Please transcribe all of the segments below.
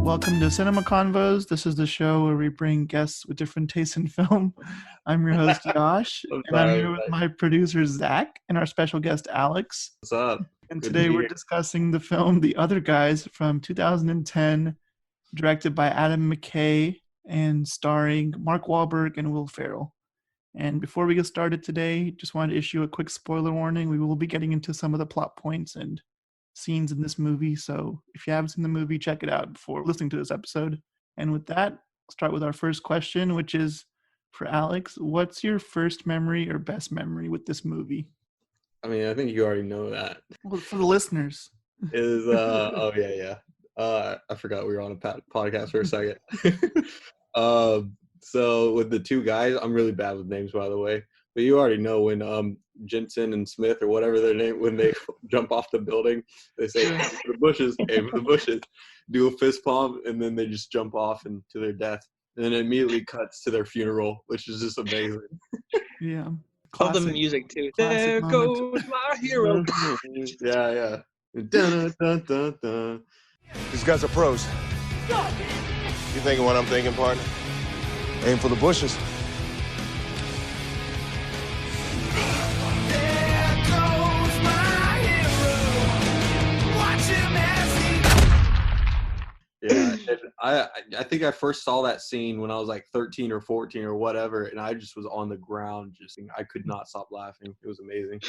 Welcome to Cinema Convos. This is the show where we bring guests with different tastes in film. I'm your host, Josh, and I'm here with my producer, Zach, and our special guest, Alex. What's up? And today we're discussing the film The Other Guys from 2010, directed by Adam McKay and starring Mark Wahlberg and Will Ferrell. And before we get started today, just wanted to issue a quick spoiler warning. We will be getting into some of the plot points and scenes in this movie, so if you haven't seen the movie, check it out before listening to this episode. And with that, I'll start with our first question, which is for Alex. What's your first memory or best memory with this movie? I mean, I think you already know that. Well, for the listeners. Is I forgot we were on a podcast for a second. So with the two guys, I'm really bad with names, by the way, but you already know when Jensen and Smith or whatever their name, when they jump off the building, they say aim for the bushes, aim for the bushes, do a fist pump, and then they just jump off into their death, and then it immediately cuts to their funeral, which is just amazing. Yeah, love the music too. There goes my hero. Yeah. Dun, dun, dun, dun. These guys are pros. You thinking what I'm thinking, partner? Aim for the bushes. Yeah, I think I first saw that scene when I was like 13 or 14 or whatever, and I just was on the ground, I could not stop laughing. It was amazing.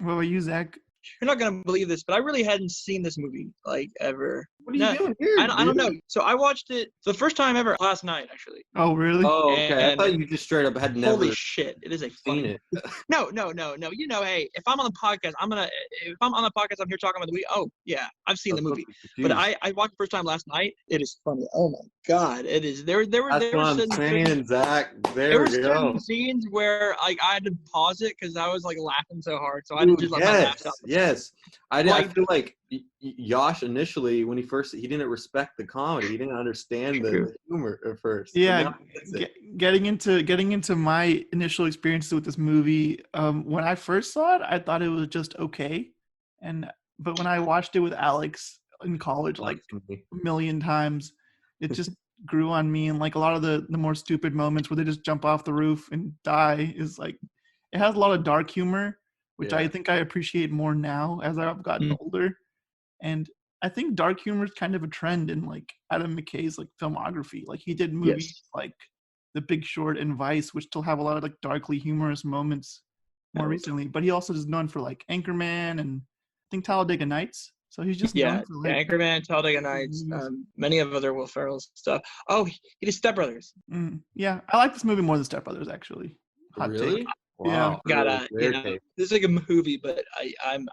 What about you, Zach? You're not gonna believe this, but I really hadn't seen this movie like ever. What are you doing here? I don't know. So I watched it for the first time ever last night, actually. Oh, really? Oh, okay. I thought you just straight up had never. Holy shit! It is a seen it. No. You know, hey, if I'm on the podcast, I'm here talking about the movie. Oh yeah, I've seen the movie, but I watched the first time last night. It is funny. Oh my god, it is. There were saying, Zach. There we go. Certain scenes where like I had to pause it because I was like laughing so hard, so I had to just let my laugh stop. Yes, I feel like Josh initially, when he didn't respect the comedy. He didn't understand the humor at first. Yeah, getting into my initial experiences with this movie, when I first saw it, I thought it was just okay, but when I watched it with Alex in college, like a million times, it just grew on me. And like a lot of the more stupid moments where they just jump off the roof and die is like, it has a lot of dark humor, which I think I appreciate more now as I've gotten older. And I think dark humor is kind of a trend in like Adam McKay's like filmography. Like he did movies like The Big Short and Vice, which still have a lot of like darkly humorous moments more recently. But he also is known for like Anchorman and I think Talladega Nights. So he's just known for, like, Anchorman, Talladega Nights, many of other Will Ferrell stuff. Oh, he did Step Brothers. Yeah, I like this movie more than Step Brothers actually. Hot really? Take. Wow. Yeah, this is like a movie, but I'm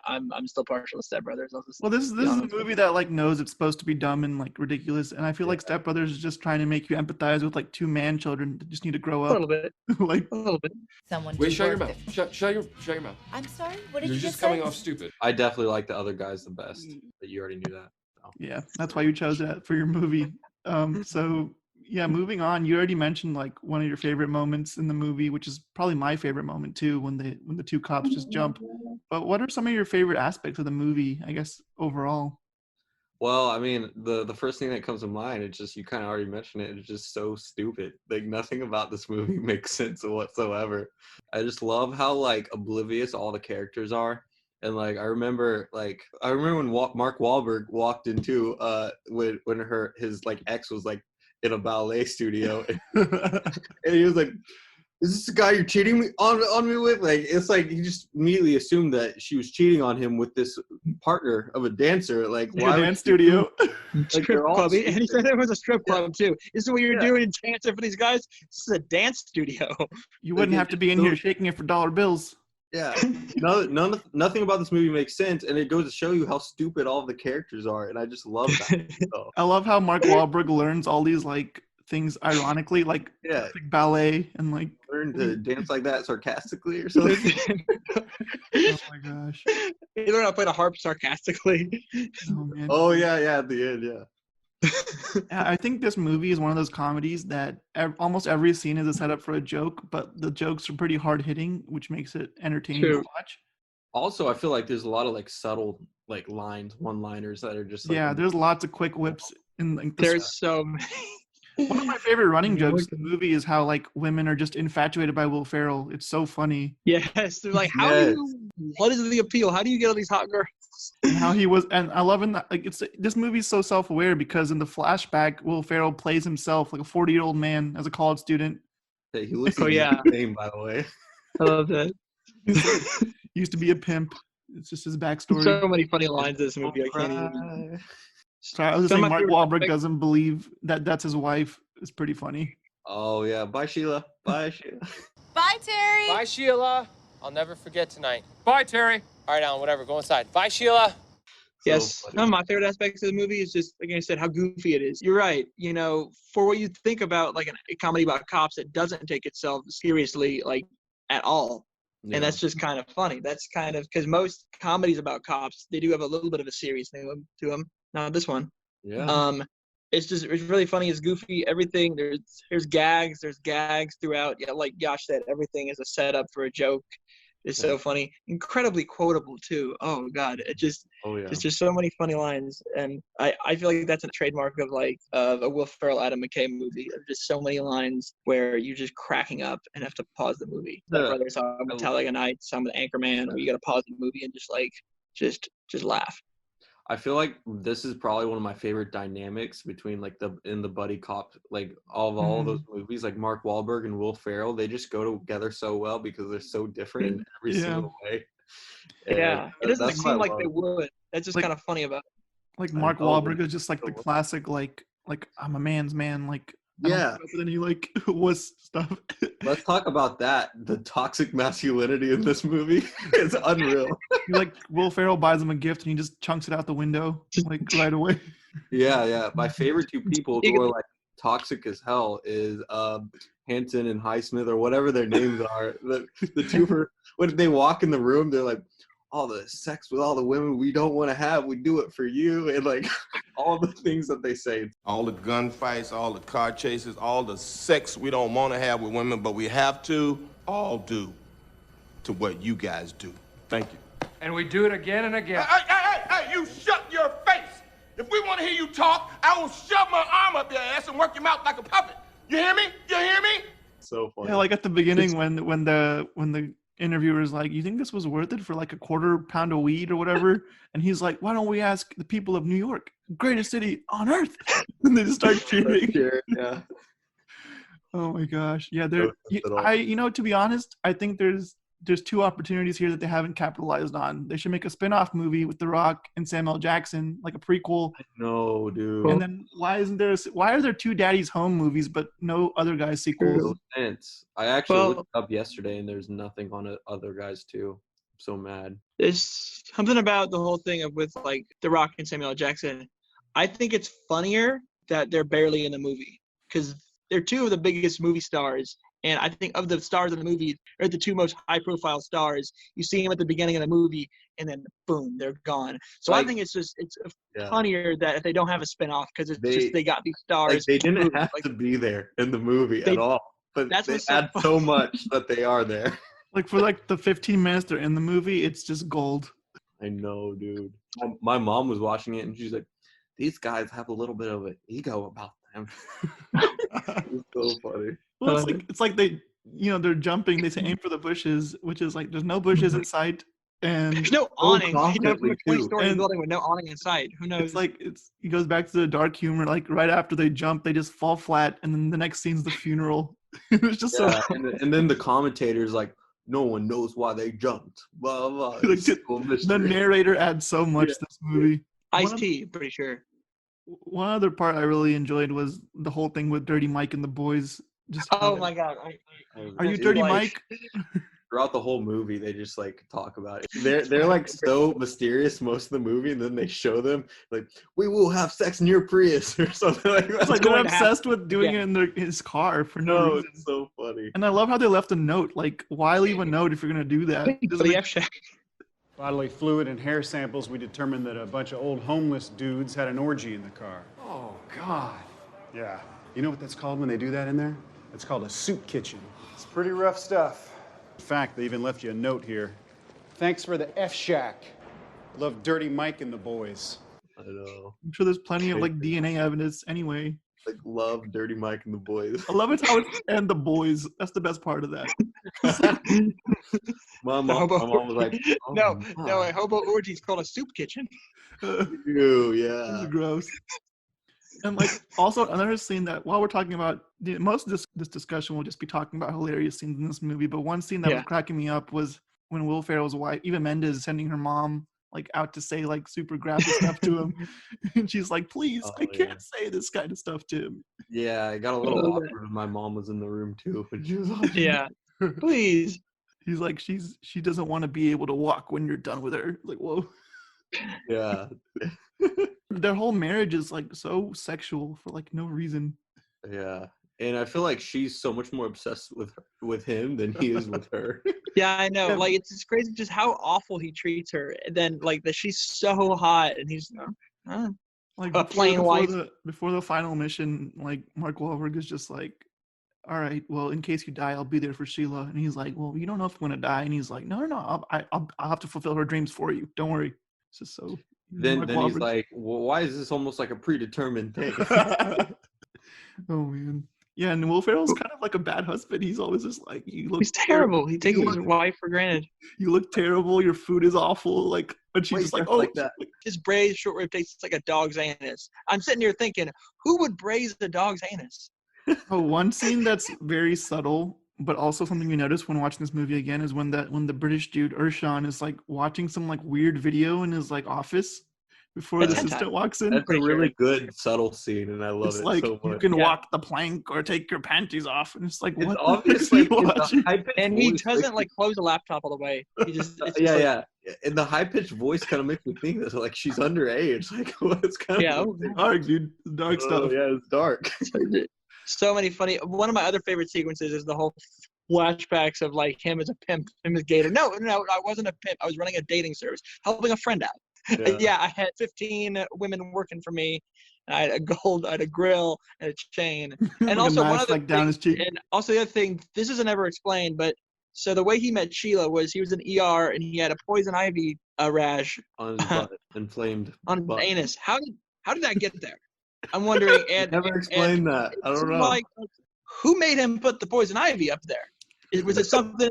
still partial to Step Brothers. Well, this is a movie that like knows it's supposed to be dumb and like ridiculous, and I feel like Step Brothers is just trying to make you empathize with like two man children that just need to grow up a little bit, like a little bit. Wait, shut your mouth. Shut your mouth. I'm sorry. What did you You're just coming say? off stupid. I definitely like the other guys the best, but you already knew that. So. Yeah, that's why you chose that for your movie. So yeah, moving on. You already mentioned like one of your favorite moments in the movie, which is probably my favorite moment too, when the two cops just jump. But what are some of your favorite aspects of the movie, I guess, overall? Well, I mean, the first thing that comes to mind, it's just, you kind of already mentioned it, it's just so stupid. Like, nothing about this movie makes sense whatsoever. I just love how, like, oblivious all the characters are. And, like, I remember when Mark Wahlberg walked into, when his, like, ex was, like, in a ballet studio. And he was like, is this the guy you're cheating on me with? Like, it's like he just immediately assumed that she was cheating on him with this partner of a dancer. Like, why dance studio? Strip club. And he said it was a strip club too. This is what you're doing in dancing for these guys? This is a dance studio. You wouldn't have to be in here shaking it for dollar bills. Yeah. Nothing about this movie makes sense, and it goes to show you how stupid all of the characters are, and I just love that. So. I love how Mark Wahlberg learns all these like things ironically, like ballet and like learn to dance like that sarcastically or something. Oh my gosh! You learn how to play the harp sarcastically. Oh man! Oh yeah, at the end, yeah. I think this movie is one of those comedies that almost every scene is a setup for a joke, but the jokes are pretty hard hitting, which makes it entertaining to watch. Also, I feel like there's a lot of like subtle like one-liners that are just like, there's lots of quick whips in like, There's so many. one of my favorite running jokes in the movie is how like women are just infatuated by Will Ferrell. It's so funny. Yes, they're like, how do you? What is the appeal? How do you get all these hot girls? And how he was, and I love in that like this movie's so self-aware because in the flashback, Will Ferrell plays himself like a 40-year-old man as a college student. Hey, he looks yeah. insane, by the way. I love that. He used to be a pimp. It's just his backstory. So many funny lines in this movie. I can't even. Sorry, I was just saying Mark Wahlberg doesn't believe that that's his wife. It's pretty funny. Oh yeah, bye Sheila. Bye Sheila. Bye Terry. Bye Sheila. I'll never forget tonight. Bye Terry. All right, Alan, whatever. Go inside. Bye Sheila. Yes, one of my favorite aspects of the movie is just, like I said, how goofy it is. You're right. You know, for what you think about like a comedy about cops, it doesn't take itself seriously like at all. Yeah. And that's just kind of funny. That's kind of because most comedies about cops, they do have a little bit of a serious thing to them. Not this one. Yeah. It's really funny. It's goofy. Everything there's gags. There's gags throughout. Yeah, like Josh said, everything is a setup for a joke. It's so funny. Incredibly quotable too. Oh God, it's just so many funny lines, and I feel like that's a trademark of like a Will Ferrell, Adam McKay movie. Just so many lines where you're just cracking up and have to pause the movie. Whether it's on Metallica Night, some with Anchorman, or you got to pause the movie and just laugh. I feel like this is probably one of my favorite dynamics between like the buddy cop, like all of those movies, like Mark Wahlberg and Will Ferrell. They just go together so well because they're so different in every single way. And it doesn't seem like they would. That's just kind of funny about it. Like Mark Wahlberg is just like the classic like I'm a man's man, like but then he like was stuff. Let's talk about that. The toxic masculinity in this movie is unreal. Like Will Ferrell buys him a gift and he just chunks it out the window like right away. Yeah. My favorite two people who are like toxic as hell is Hanson and Highsmith or whatever their names are. The two when they walk in the room, they're like, all the sex with all the women we don't want to have, we do it for you, and like all the things that they say. All the gunfights, all the car chases, all the sex we don't want to have with women, but we have to, all due to what you guys do. Thank you. And we do it again and again. Hey, you shut your face! If we want to hear you talk, I will shove my arm up your ass and work your mouth like a puppet. You hear me? You hear me? So funny. Yeah, like at the beginning when the interviewer's like, you think this was worth it for like a quarter pound of weed or whatever? And he's like, why don't we ask the people of New York, greatest city on earth? And they just start cheering. Yeah. Oh my gosh. Yeah, to be honest, I think there's two opportunities here that they haven't capitalized on. They should make a spin-off movie with The Rock and Samuel Jackson, like a prequel. No, dude. And then why are there two Daddy's Home movies but no Other Guys sequels? I actually looked up yesterday and there's nothing on Other Guys too. I'm so mad. There's something about the whole thing with like The Rock and Samuel Jackson. I think it's funnier that they're barely in the movie because they're two of the biggest movie stars. And I think of the stars of the movie, they're the two most high-profile stars. You see them at the beginning of the movie, and then boom, they're gone. So I think it's funnier that if they don't have a spinoff because they got these stars. Like they didn't have to be there in the movie at all, but they add so much that they are there. Like for like the 15 minutes they're in the movie, it's just gold. I know, dude. My mom was watching it, and she's like, "These guys have a little bit of an ego about them." It's so funny. Well, it's like they, they're jumping. They say aim for the bushes, which is like there's no bushes in sight, and there's no awning. He goes from a 20-story building with no awning in sight. Who knows? It's like he goes back to the dark humor. Like right after they jump, they just fall flat, and then the next scene's the funeral. It was just so. And then the commentator's like, no one knows why they jumped. Blah blah. Like, the narrator adds so much to this movie. Ice-T, pretty sure. One other part I really enjoyed was the whole thing with Dirty Mike and the boys. My God! Are you Dirty Mike? Throughout the whole movie, they just like talk about it. They're like so mysterious most of the movie, and then they show them like, "We will have sex in your Prius" or something like that. It's like they're obsessed with doing it in his car for no reason. It's so funny. And I love how they left a note. Like, why leave a note if you're gonna do that? For the F-Shack. Bodily fluid and hair samples, we determined that a bunch of old homeless dudes had an orgy in the car. Oh, God. Yeah. You know what that's called when they do that in there? It's called a soup kitchen. It's pretty rough stuff. In fact, they even left you a note here. Thanks for the F-Shack. Love Dirty Mike and the boys. I know. I'm sure there's plenty of like DNA evidence anyway. Like love Dirty Mike and the boys. I love it how it's and the boys. That's the best part of that. my mom was like, oh, no, a hobo orgy's called a soup kitchen. Ew, yeah. This is gross. And like also another scene that while we're talking about most of this discussion we'll just be talking about hilarious scenes in this movie, but one scene that was cracking me up was when Will Ferrell's wife, Eva Mendes, is sending her mom like out to say like super graphic stuff to him, and she's like, "Please, I can't say this kind of stuff to him." Yeah, it got a little awkward when my mom was in the room too. When she was like, yeah, please. He's like, she doesn't want to be able to walk when you're done with her. Like, whoa. Yeah. Their whole marriage is like so sexual for like no reason. Yeah. And I feel like she's so much more obsessed with him than he is with her. Yeah, I know. Like it's just crazy just how awful he treats her. And then like that she's so hot and he's like a plain wife. Before the final mission, like Mark Wahlberg is just like, all right, well, in case you die, I'll be there for Sheila. And he's like, well, you don't know if I'm gonna die. And he's like, no, I'll have to fulfill her dreams for you. Don't worry. It's just so. Then he's like, well, why is this almost like a predetermined thing? Oh man. Yeah, and Will Ferrell's kind of like a bad husband. He's always just like, he's terrible. He takes his wife for granted. You look terrible. Your food is awful. Like, and she's just like, oh, like that. His braised short rib tastes like a dog's anus. I'm sitting here thinking, who would braise a dog's anus? Oh, one scene that's very subtle, but also something you notice when watching this movie again is when the British dude Urshan is like watching some like weird video in his like office before the assistant walks in. That's a really good subtle scene, and I love it like, so much. You can walk the plank or take your panties off, and it's like, it's what? Obviously, and he doesn't like close the laptop all the way. He just yeah. And the high pitched voice kind of makes me think that like she's underage. Like what's kind of dark, dude. Dark stuff. Yeah, it's dark. So many funny. One of my other favorite sequences is the whole flashbacks of like him as a pimp, him as Gator. No, I wasn't a pimp. I was running a dating service, helping a friend out. Yeah, I had 15 women working for me. I had a grill, and a chain, and also one other like down his cheek. And also the other thing, this isn't ever explained, but so the way he met Sheila was he was in ER and he had a poison ivy rash on his butt, inflamed on his anus. How did that get there? I'm wondering. And never explained that. I don't know. Like, who made him put the poison ivy up there? Was it something?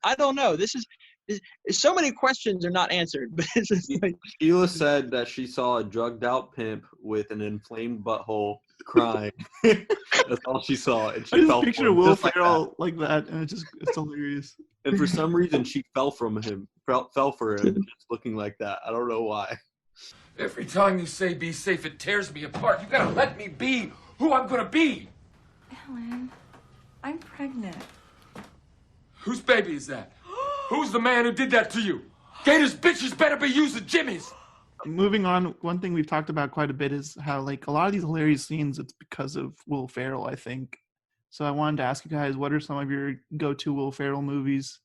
I don't know. This is so many questions are not answered. But it's just like, Sheila said that she saw a drugged out pimp with an inflamed butthole crying. That's all she saw, and she fell. Picture Will Ferrell like that, and it's hilarious. And for some reason, she fell for him, just looking like that. I don't know why. Every time you say be safe, it tears me apart. You gotta let me be who I'm gonna be. Ellen, I'm pregnant. Whose baby is that? Who's the man who did that to you? Gator's bitches better be using Jimmy's. Moving on, one thing we've talked about quite a bit is how like a lot of these hilarious scenes, it's because of Will Ferrell, I think. So I wanted to ask you guys, what are some of your go-to Will Ferrell movies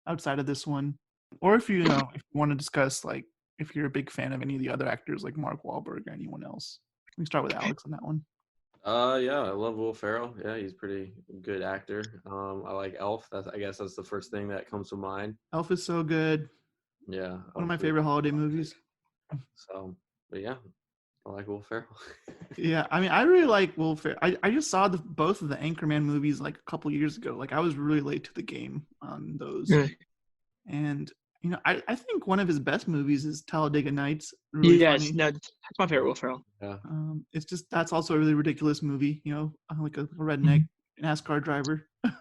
outside of this one? Or if you want to discuss like if you're a big fan of any of the other actors like Mark Wahlberg or anyone else. We can start with Alex on that one. Yeah, I love Will Ferrell. Yeah, he's a pretty good actor. I like Elf. I guess that's the first thing that comes to mind. Elf is so good. Yeah. One of my favorite holiday movies. So, but yeah, I like Will Ferrell. Yeah, I mean, I really like Will Ferrell. I just saw both of the Anchorman movies like a couple years ago. Like I was really late to the game on those. And I think one of his best movies is Talladega Nights. Really funny. No, that's my favorite Will Ferrell. Yeah. It's just that's also a really ridiculous movie. Like a redneck NASCAR driver. I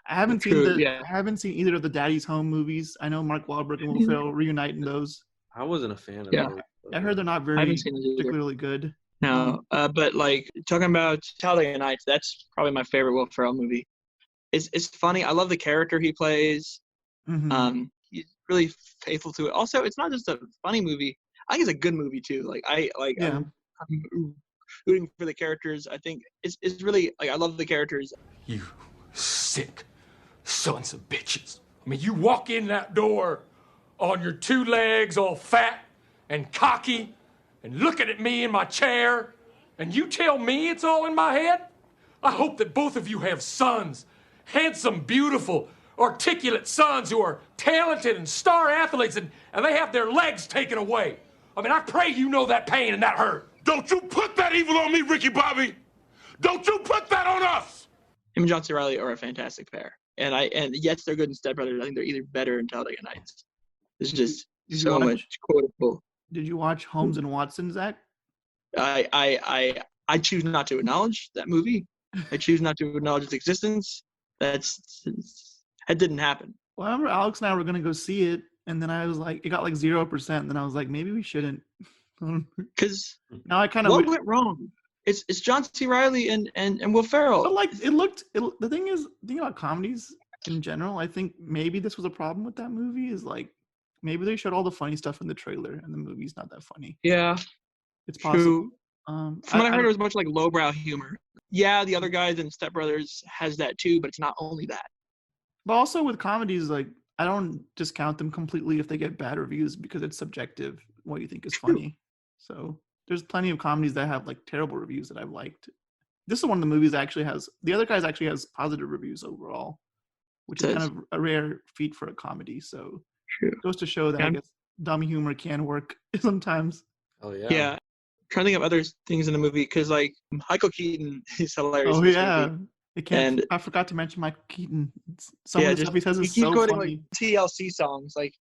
haven't seen either of the Daddy's Home movies. I know Mark Wahlberg and Will Ferrell reunite in those. I wasn't a fan of those. I heard they're not very particularly good. No, but like talking about Talladega Nights, that's probably my favorite Will Ferrell movie. It's funny. I love the character he plays. Mm-hmm. He's really faithful to it. Also, it's not just a funny movie. I think it's a good movie too. I'm rooting for the characters. I think it's really like I love the characters. You sick sons of bitches. I mean, you walk in that door on your two legs all fat and cocky and looking at me in my chair, and you tell me it's all in my head? I hope that both of you have sons, handsome, beautiful, articulate sons who are talented and star athletes, and they have their legs taken away. I mean, I pray you know that pain and that hurt. Don't you put that evil on me, Ricky Bobby! Don't you put that on us! Him and John C. Reilly are a fantastic pair. And yes, they're good in Step Brothers. I think they're either better in Talladega Nights. There's just so much quotable. Did you watch Holmes and Watson, Zach? I choose not to acknowledge that movie. I choose not to acknowledge its existence. That didn't happen. Well, I remember Alex and I were gonna go see it, and then I was like, it got like 0%. And then I was like, maybe we shouldn't. Because now I kind of what went wrong? It's John C. Reilly and Will Ferrell. But like the thing about comedies in general, I think maybe this was a problem with that movie, is like maybe they showed all the funny stuff in the trailer and the movie's not that funny. Yeah, it's possible. True. From what I heard, it was much like lowbrow humor. Yeah, the other guys in Step Brothers has that too, but it's not only that. But also with comedies, like I don't discount them completely if they get bad reviews, because it's subjective what you think is funny. So there's plenty of comedies that have like terrible reviews that I've liked. This is one of the movies that actually has, the other guys actually has positive reviews overall, which is kind of a rare feat for a comedy. So it goes to show that I guess dumb humor can work sometimes. Oh yeah. Yeah. I'm trying to think of other things in the movie, because like Michael Keaton is hilarious. Oh yeah. And I forgot to mention Michael Keaton. Some of the stuff he says is he keeps so quoting funny. like TLC songs. Like,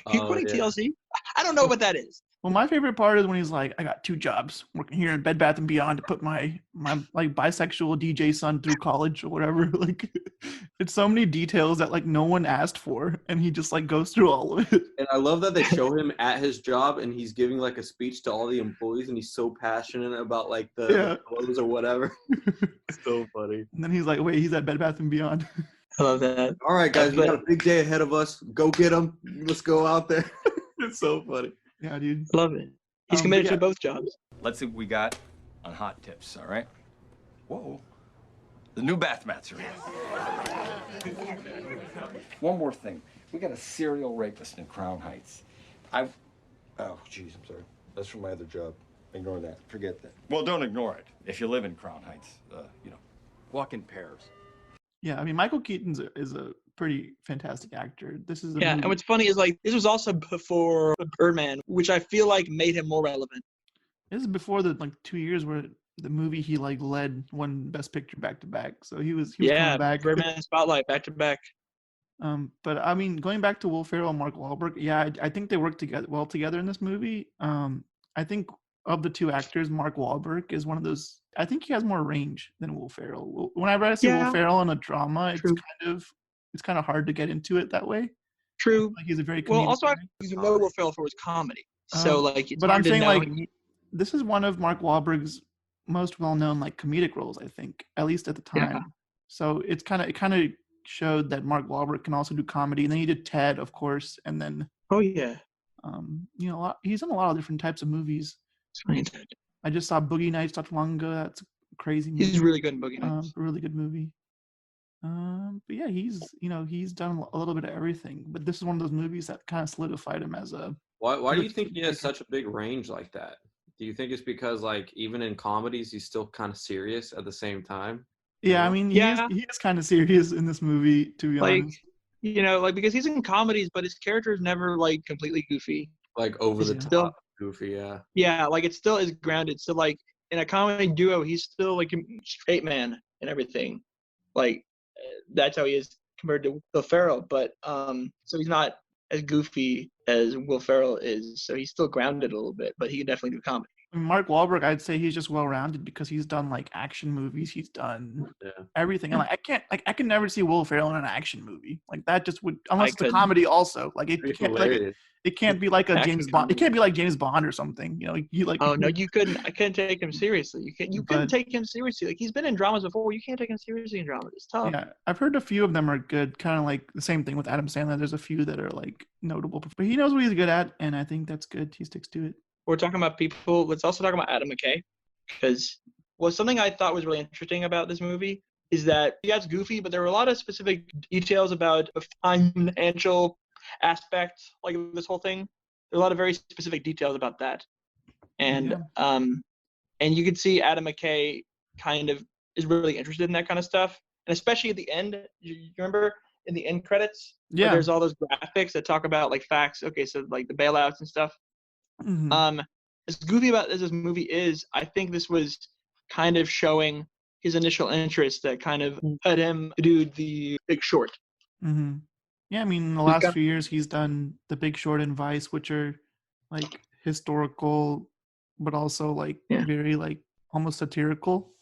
are you quoting TLC? I don't know what that is. Well, my favorite part is when he's like, I got 2 jobs, working here in Bed Bath & Beyond to put my like bisexual DJ son through college or whatever. Like, it's so many details that like no one asked for, and he just like goes through all of it. And I love that they show him at his job and he's giving like a speech to all the employees, and he's so passionate about like the clothes or whatever. It's so funny. And then he's like, wait, he's at Bed Bath & Beyond. I love that. All right, guys, we got a big day ahead of us. Go get him. Let's go out there. It's so funny. Yeah, dude. Love it. He's committed to both jobs. Let's see what we got on hot tips, all right? Whoa. The new bath mats are in. One more thing. We got a serial rapist in Crown Heights. Oh, geez, I'm sorry. That's from my other job. Ignore that. Forget that. Well, don't ignore it. If you live in Crown Heights, walk in pairs. Yeah, I mean, Michael Keaton is a pretty fantastic actor. This is and what's funny is like this was also before Birdman, which I feel like made him more relevant. This is before the like 2 years where the movie he like led won Best Picture back to back. So he was coming back. Birdman Spotlight back to back. But I mean, going back to Will Ferrell and Mark Wahlberg, yeah, I think they work together in this movie. I think of the 2 actors, Mark Wahlberg is one of those. I think he has more range than Will Ferrell. Whenever I see Will Ferrell in a drama, it's kind of hard to get into it that way. True. Like he's a very also you know Will Ferrell for his comedy. So like, but I'm saying like this is one of Mark Wahlberg's most well-known like comedic roles, I think, at least at the time. Yeah. So it kind of showed that Mark Wahlberg can also do comedy. And then he did Ted, of course, and then he's in a lot of different types of movies. I just saw Boogie Nights not too long ago. That's a crazy movie. He's really good in Boogie Nights. A really good movie. But yeah, he's done a little bit of everything. But this is one of those movies that kind of solidified him as a. Why do you think he has such a big range like that? Do you think it's because like even in comedies he's still kind of serious at the same time? Yeah, I mean, he is kind of serious in this movie, to be honest. Because he's in comedies, but his character is never like completely goofy. Like over the top goofy, yeah. Yeah, like it still is grounded. So like in a comedy duo, he's still like a straight man and everything. Like that's how he is compared to Will Ferrell. But so he's not as goofy as Will Ferrell is. So he's still grounded a little bit, but he can definitely do comedy. Mark Wahlberg, I'd say he's just well-rounded because he's done like action movies. He's done everything. And like I can never see Will Ferrell in an action movie. Like that just would, unless it's a comedy also. Like it can't be like a James Bond. It can't be like James Bond or something. You like. Oh no, you couldn't. I couldn't take him seriously. You couldn't take him seriously. Like he's been in dramas before. You can't take him seriously in dramas. It's tough. Yeah, I've heard a few of them are good. Kind of like the same thing with Adam Sandler. There's a few that are like notable, but he knows what he's good at, and I think that's good. He sticks to it. We're talking about people. Let's also talk about Adam McKay, because something I thought was really interesting about this movie is that it's goofy, but there were a lot of specific details about the financial aspect, like this whole thing. There are a lot of very specific details about that, and you could see Adam McKay kind of is really interested in that kind of stuff, and especially at the end. You remember in the end credits? Yeah. There's all those graphics that talk about like facts. Okay, so like the bailouts and stuff. Mm-hmm. as goofy about as this movie is, I think this was kind of showing his initial interest that kind of led him to do The Big Short. Mm-hmm. Yeah, I mean, in the He's last got- few years, he's done The Big Short and Vice, which are like historical, but also like Yeah. very like almost satirical.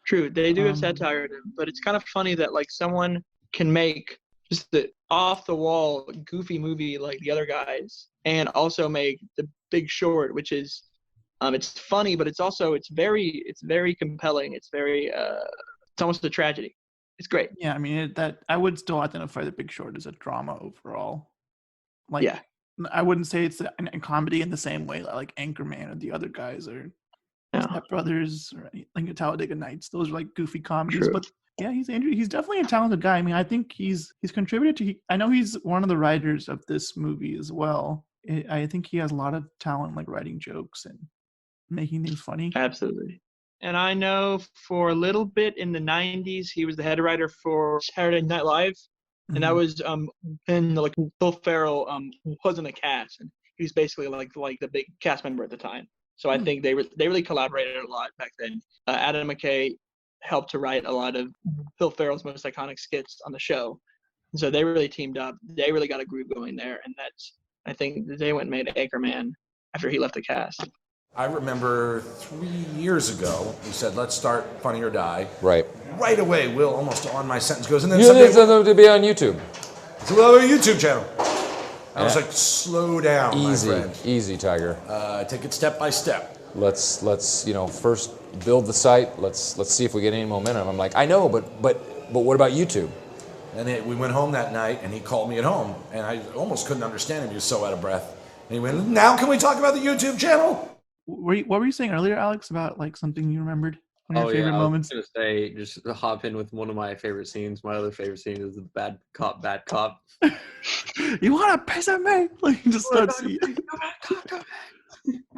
True, they do have Um, satire in them, but it's kind of funny that like someone can make just the off the wall goofy movie like the other guys, and also make The Big Short, which is it's funny, but it's also it's very compelling. It's very it's almost a tragedy. It's great. Yeah, I mean that I would still identify The Big Short as a drama overall. Like, Yeah. I wouldn't say it's a comedy in the same way like Anchorman or the other guys or No. Step Brothers or like Talladega Nights. Those are like goofy comedies, True. but yeah, he's definitely a talented guy. I mean, I think he's contributed to. I know he's one of the writers of this movie as well. I think he has a lot of talent, like writing jokes and making things funny. Absolutely. And I know for a little bit in the 90s, he was the head writer for Saturday Night Live. And that Mhm. was when like Will Ferrell was in the cast, and he was basically like the big cast member at the time. So I think they really collaborated a lot back then. Adam McKay helped to write a lot of Will Ferrell's most iconic skits on the show, and so they really teamed up. They really got a groove going there, and I think they went and made Anchorman after he left the cast. I remember 3 years ago, we said, let's start Funny or Die. Right. Right away, Will, almost on my sentence, goes, and then You someday, need something to be on YouTube. so we'll have a YouTube channel. I was like, slow down, Easy, my friend. easy, Tiger. Take it step by step. Let's first build the site. Let's see if we get any momentum. I'm like, I know, but what about YouTube? And we went home that night, and he called me at home, and I almost couldn't understand him. He was so out of breath. And he went, now can we talk about the YouTube channel? What were you saying earlier, Alex, about like something you remembered? One of your favorite I moments? was gonna say, just to hop in with one of my favorite scenes. My other favorite scene is the bad cop, bad cop. You want a piece of me? Like, he just starts.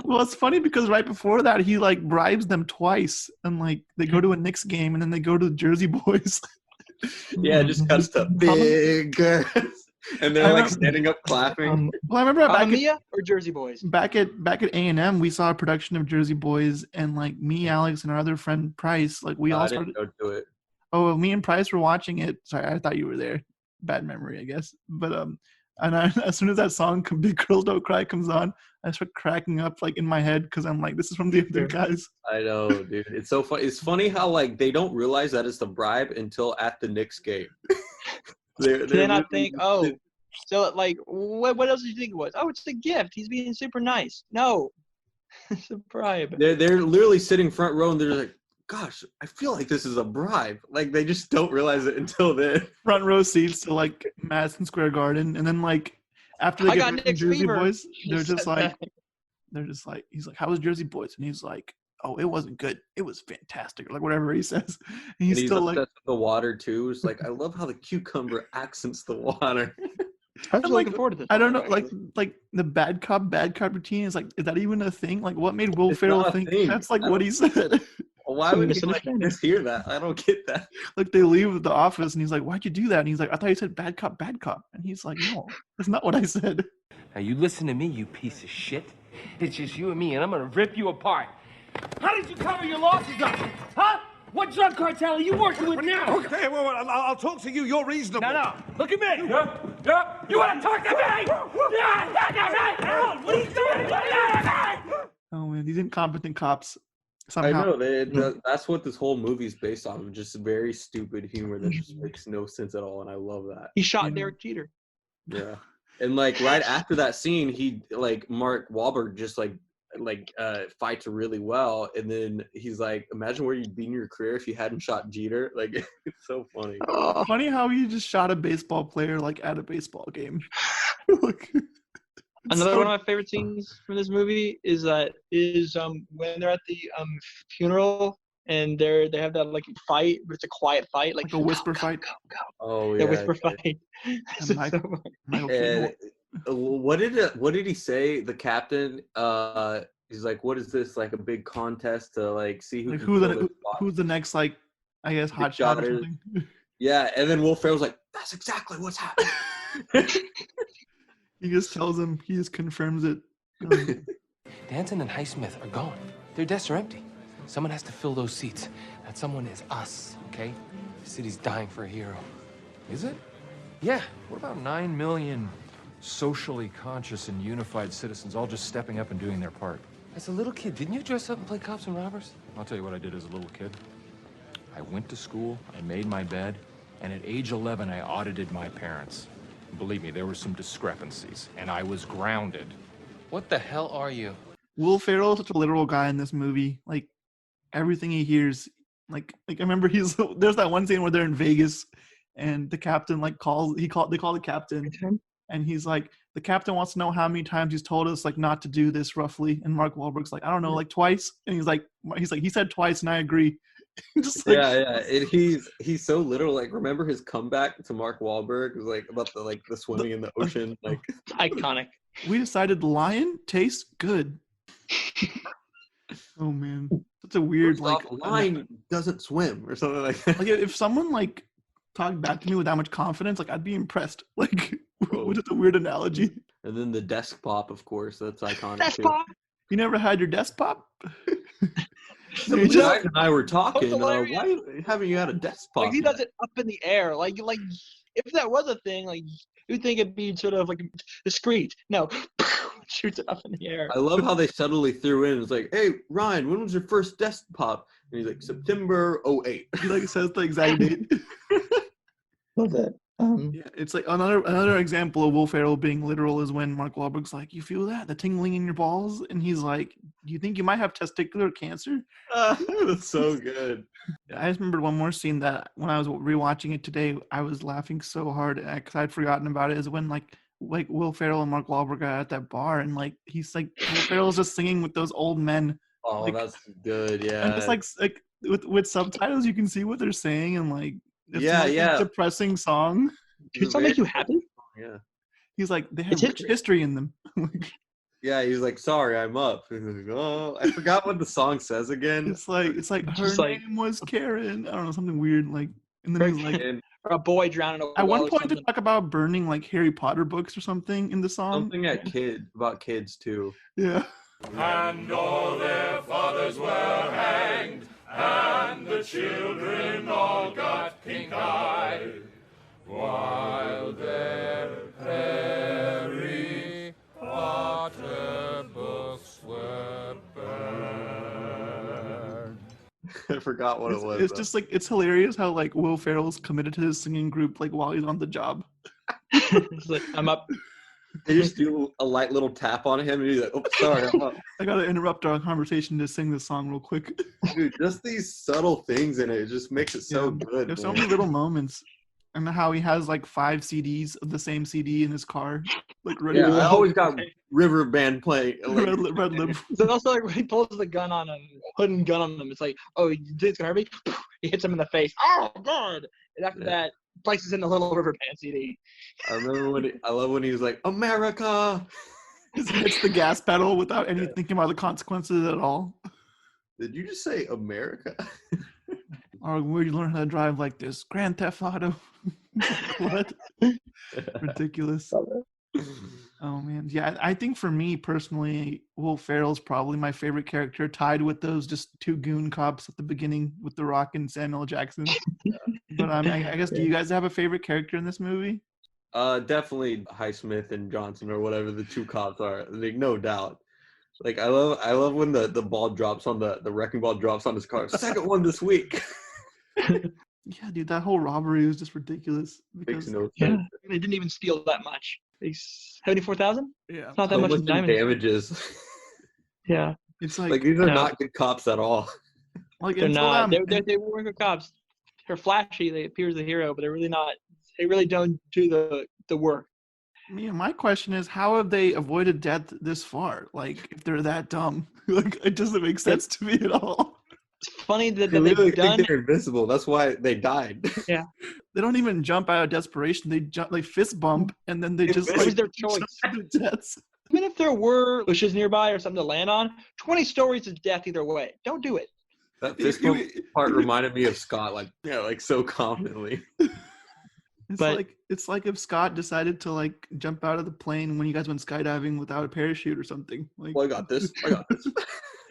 Well, it's funny because right before that, he like bribes them twice, and like they go to a Knicks game, and then they go to the Jersey Boys. Yeah, it just cuts to big girls, and they're like standing up clapping. Well, I remember Mia or Jersey Boys? back at A&M, we saw a production of Jersey Boys, and like me, Alex, and our other friend Price, like we all I started. didn't go to it. Oh, me and Price were watching it. Sorry, I thought you were there. Bad memory, I guess. But and as soon as that song "Big Girls Don't Cry" comes on, I start cracking up like in my head because I'm like, this is from the other guys. I know, dude. It's so funny. It's funny how like they don't realize that it's the bribe until at the Knicks game. Then I think, oh, so like, what else did you think it was? Oh, it's a gift. He's being super nice. No, it's a bribe. They're literally sitting front row, and they're like, gosh, I feel like this is a bribe. Like they just don't realize it until then. Front row seats to like Madison Square Garden, and then like after they I get got back from Knicks Jersey fever. Boys, He they're just said like, that. he's like, how was Jersey Boys? And he's like, oh, it wasn't good. It was fantastic. Like whatever he says, and he's And still like, obsessed with the water too. It's like I love how the cucumber accents the water. I'm I'm looking like, forward to this. I don't know, actually. like the bad cop routine is like, is that even a thing? Like, what made Will It's Ferrell not a think thing. that's like I what he said? Why would he like Misunderstanding. mishear that? I don't get that. Like they leave the office, and he's like, why'd you do that? And he's like, I thought you said bad cop, and he's like, no, that's not what I said. Now you listen to me, you piece of shit. It's just you and me, and I'm gonna rip you apart. How did you cover your losses up? Huh? What drug cartel are you working with now? Okay, well, I'll talk to you. You're reasonable. No, look at me. Yeah. You wanna talk to me? Yeah, talk to me. Alan, what are you doing? Oh man, these incompetent cops. I Somehow, know that's what this whole movie's based on. Just very stupid humor that just makes no sense at all, and I love that. He shot Derek Jeter. Yeah, and like right after that scene, he like Mark Wahlberg just like fights really well, and then he's like, imagine where you'd be in your career if you hadn't shot Jeter. Like it's so funny. funny how he just shot a baseball player like at a baseball game. Another one of my favorite scenes from this movie is when they're at the funeral and they have that like fight, but it's a quiet fight, like a whisper fight. Go. Oh The yeah. whisper fight. And Michael And Keaton. what did he say? The captain, he's like, what is this, like a big contest to like see who Like can who's kill the this boss? who's the next like I guess hot Big shot or shot something. Yeah, and then Will Ferrell's like, that's exactly what's happening. He just tells him. He just confirms it. Danton and Highsmith are gone. Their desks are empty. Someone has to fill those seats. That someone is us, okay? The city's dying for a hero. Is it? Yeah. What about 9 million socially conscious and unified citizens all just stepping up and doing their part? As a little kid, didn't you dress up and play cops and robbers? I'll tell you what I did as a little kid. I went to school, I made my bed, and at age 11, I audited my parents. Believe me, there were some discrepancies, and I was grounded. What the hell are you? Will Ferrell is such a literal guy in this movie. Like, everything he hears, like I remember there's that one scene where they're in Vegas, and the captain they call the captain, and he's like, the captain wants to know how many times he's told us like not to do this roughly, and Mark Wahlberg's like, I don't know, like twice, and he's like he said twice, and I agree. Just like, yeah. He's so literal. Like, remember his comeback to Mark Wahlberg? It was like about the swimming in the ocean. Like, iconic. We decided the lion tastes good. Oh man, such a weird lion doesn't swim or something like that. Like if someone like talked back to me with that much confidence, like I'd be impressed. Like, which is a weird analogy. And then the desk pop, of course, that's iconic Desk too. pop. You never had your desk pop? So Jack and I were talking. Why haven't you had a desk pop? Like he does it up in the air. Like if that was a thing, like you'd think it'd be sort of like discreet. No, shoots it up in the air. I love how they subtly threw in. It's like, hey Ryan, when was your first desk pop? And he's like, September 08. He like says the exact date. Love that. Yeah, it's like another example of Will Ferrell being literal is when Mark Wahlberg's like, you feel that? The tingling in your balls? And he's like, do you think you might have testicular cancer? That's so good. I just remembered one more scene that when I was rewatching it today, I was laughing so hard because I'd forgotten about it, is when like Will Ferrell and Mark Wahlberg are at that bar, and like he's like, Will Ferrell's just singing with those old men. Oh, like, that's good. Yeah. And just like with subtitles, you can see what they're saying, and like, it's yeah, not yeah. a depressing song. Does it sound make you happy? Yeah. He's like, they have rich history in them. Yeah, he's like, sorry, I'm up. He's like, oh, I forgot what the song says again. It's like her name was Karen. I don't know, something weird. Like, and then he's like, or a boy drowning. At one point, they talk about burning like Harry Potter books or something in the song. Something about kids too. Yeah. And all their fathers were hanged, and the children all got pink-eyed, while their Harry Potter books were burned. I forgot what it was. It's just like, it's hilarious how like Will Ferrell's committed to his singing group like while he's on the job. It's like, I'm up. They just do a light little tap on him, and he's like, "Oh, sorry, I'm up." I gotta interrupt our conversation to sing this song real quick. Dude, just these subtle things in it just makes it so good. There's so many little moments, and how he has like 5 CDs of the same CD in his car, like ready. Yeah, to I go. always got River Band playing. Like, Red Lip. So also like when he pulls the gun on him, putting gun on them, it's like, oh, you think it's gonna hurt me? He hits him in the face. Oh God! And after that, places in the Little River Band CD. I remember I love when he was like, America. He hits the gas pedal without any thinking about the consequences at all. Did you just say America? Or where you learn how to drive like this? Grand Theft Auto. What? Ridiculous. Oh man, yeah. I think for me personally, Will Ferrell's probably my favorite character, tied with those just 2 goon cops at the beginning with The Rock and Samuel L. Jackson. But I guess, do you guys have a favorite character in this movie? Definitely Highsmith and Johnson or whatever the 2 cops are. Like, no doubt. Like, I love when the ball drops on the wrecking ball drops on his car. Second one this week. Yeah, dude, that whole robbery was just ridiculous. Makes no sense. Yeah, they didn't even steal that much. 74,000. Yeah, it's not that much in diamonds. Damages. Yeah, it's like these are not good cops at all. Like, they're not. They weren't good cops. They're flashy. They appear as a hero, but they're really not. They really don't do the work. Yeah, my question is, how have they avoided death this far? Like, if they're that dumb, like, it doesn't make sense to me at all. It's funny that They they've done. think they're invisible. That's why they died. Yeah, they don't even jump out of desperation. They jump, like fist bump, and then they just it like was their choice. jump to deaths. Even if there were bushes nearby or something to land on, 20 stories is death either way. Don't do it. That fist bump part reminded me of Scott, like so confidently. It's like if Scott decided to like jump out of the plane when you guys went skydiving without a parachute or something. Like, I got this.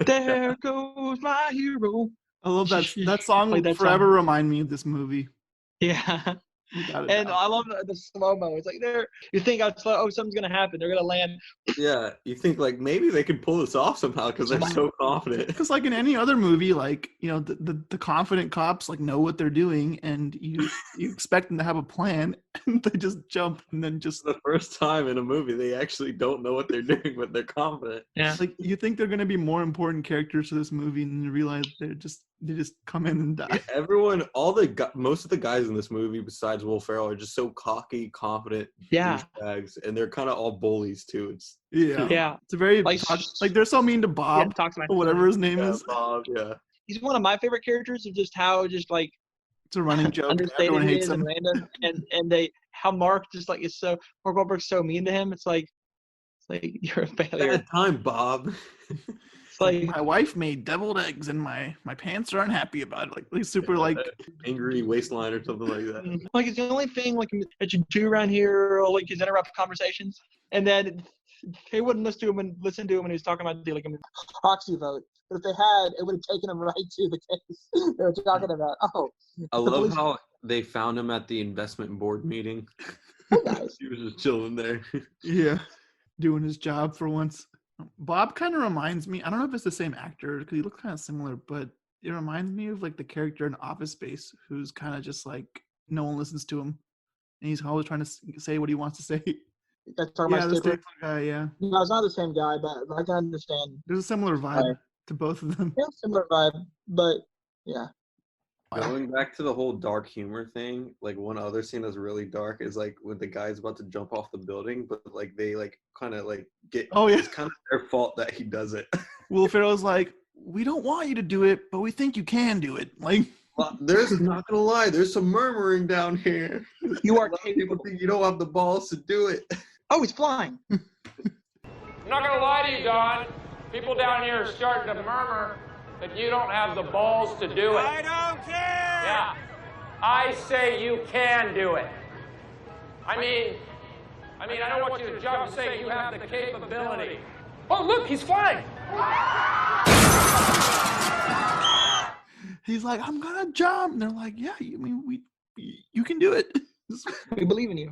There goes my hero. I love that song will forever remind me of this movie. Yeah. And I love the slow-mo. It's like you think something's gonna happen. They're gonna land. Yeah, you think like maybe they can pull this off somehow because they're so confident. Because like in any other movie, like the confident cops like know what they're doing, and you expect them to have a plan, and they just jump and then just the first time in a movie they actually don't know what they're doing, but they're confident. Yeah, like you think they're gonna be more important characters to this movie, and you realize they just come in and die. Everyone, most of the guys in this movie, besides Will Ferrell, are just so cocky, confident, douchebags, and they're kind of all bullies too. It's It's a very like they're so mean to Bob, or whatever his name is. Bob, he's one of my favorite characters of just how just like it's a running joke. Everyone hates him. And how Mark just like is Mark Wahlberg's so mean to him. It's like you're a failure. Bad time, Bob. Like my wife made deviled eggs and my pants are unhappy about it. Like he's super like angry waistline or something like that. Like it's the only thing like that you do around here, or like is interrupt conversations. And then they wouldn't listen to him when he was talking about the proxy vote. But if they had, it would have taken him right to the case they were talking about. I love how they found him at the investment board meeting. He was just chilling there. Yeah, doing his job for once. Bob kind of reminds me, I don't know if it's the same actor because he looks kind of similar, but it reminds me of like the character in Office Space who's kind of just like no one listens to him and he's always trying to say what he wants to say. That's talking about the same guy, yeah. No, it's not the same guy, but I can understand. There's a similar vibe to both of them. Yeah, similar vibe, but yeah. Going back to the whole dark humor thing, like one other scene that's really dark is like when the guy's about to jump off the building, but like they like kind of like get it's kind of their fault that he does it. Will Ferrell's like, we don't want you to do it, but we think you can do it. Like, well, there's not gonna lie, there's some murmuring down here. You are people think you don't have the balls to do it. Oh, he's flying. I'm not gonna lie to you, Don. People down here are starting to murmur that you don't have the balls to do it. I don't care! Yeah. I say you can do it. I mean, I don't want you to jump and say you have the capability. Oh, look, he's flying. He's like, I'm gonna jump. And they're like, yeah, you can do it. We believe in you.